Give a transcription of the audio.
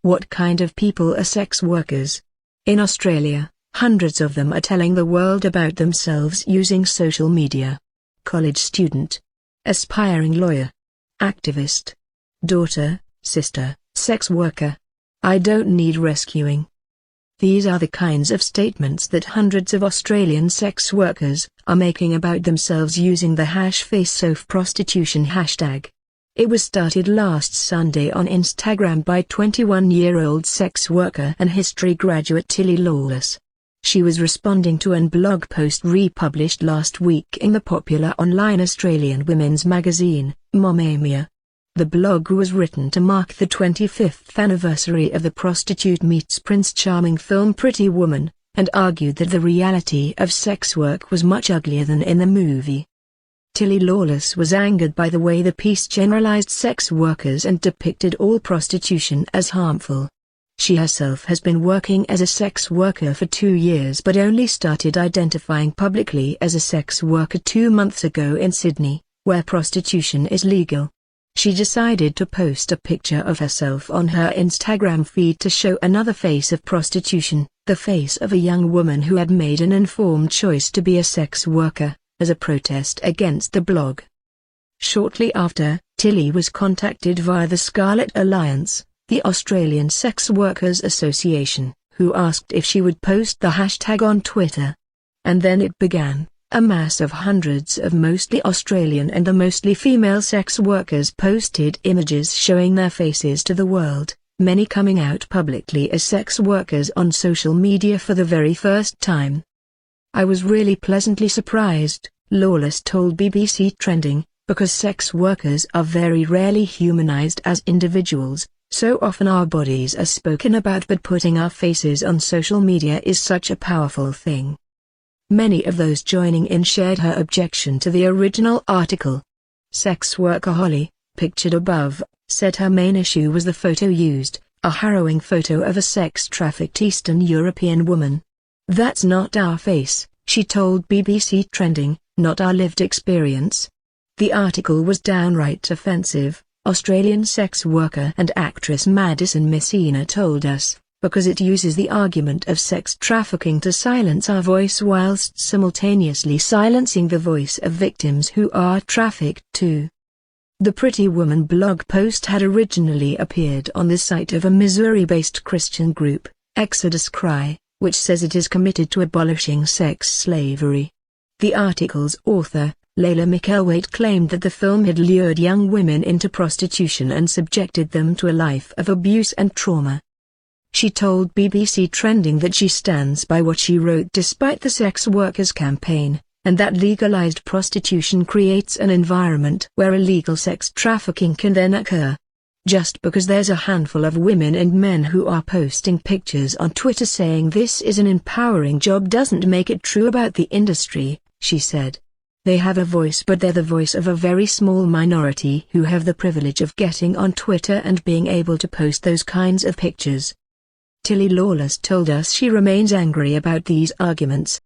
What kind of people are sex workers? In Australia, hundreds of them are telling the world about themselves using social media. College student. Aspiring lawyer. Activist. Daughter, sister, sex worker. I don't need rescuing. These are the kinds of statements that hundreds of Australian sex workers are making about themselves using the #FaceOffProstitution hashtag. It was started last Sunday on Instagram by 21-year-old sex worker and history graduate Tilly Lawless. She was responding to an blog post republished last week in the popular online Australian women's magazine, Momamia. The blog was written to mark the 25th anniversary of the Prostitute Meets Prince Charming film Pretty Woman, and argued that the reality of sex work was much uglier than in the movie. Tilly Lawless was angered by the way the piece generalized sex workers and depicted all prostitution as harmful. She herself has been working as a sex worker for 2 years but only started identifying publicly as a sex worker 2 months ago in Sydney, where prostitution is legal. She decided to post a picture of herself on her Instagram feed to show another face of prostitution, the face of a young woman who had made an informed choice to be a sex worker, as a protest against the blog. Shortly after, Tilly was contacted via the Scarlet Alliance, the Australian Sex Workers Association, who asked if she would post the hashtag on Twitter. And then it began. A mass of hundreds of mostly Australian and the mostly female sex workers posted images showing their faces to the world, many coming out publicly as sex workers on social media for the very first time. I was really pleasantly surprised, Lawless told BBC Trending, because sex workers are very rarely humanized as individuals, so often our bodies are spoken about, but putting our faces on social media is such a powerful thing. Many of those joining in shared her objection to the original article. Sex worker Holly, pictured above, said her main issue was the photo used, a harrowing photo of a sex-trafficked Eastern European woman. "That's not our face," she told BBC Trending, "not our lived experience." The article was downright offensive, Australian sex worker and actress Madison Messina told us, because it uses the argument of sex trafficking to silence our voice whilst simultaneously silencing the voice of victims who are trafficked too. The Pretty Woman blog post had originally appeared on the site of a Missouri-based Christian group, Exodus Cry, which says it is committed to abolishing sex slavery. The article's author, Layla McElwaite, claimed that the film had lured young women into prostitution and subjected them to a life of abuse and trauma. She told BBC Trending that she stands by what she wrote despite the sex workers' campaign, and that legalized prostitution creates an environment where illegal sex trafficking can then occur. Just because there's a handful of women and men who are posting pictures on Twitter saying this is an empowering job doesn't make it true about the industry, she said. They have a voice, but they're the voice of a very small minority who have the privilege of getting on Twitter and being able to post those kinds of pictures. Tilly Lawless told us she remains angry about these arguments,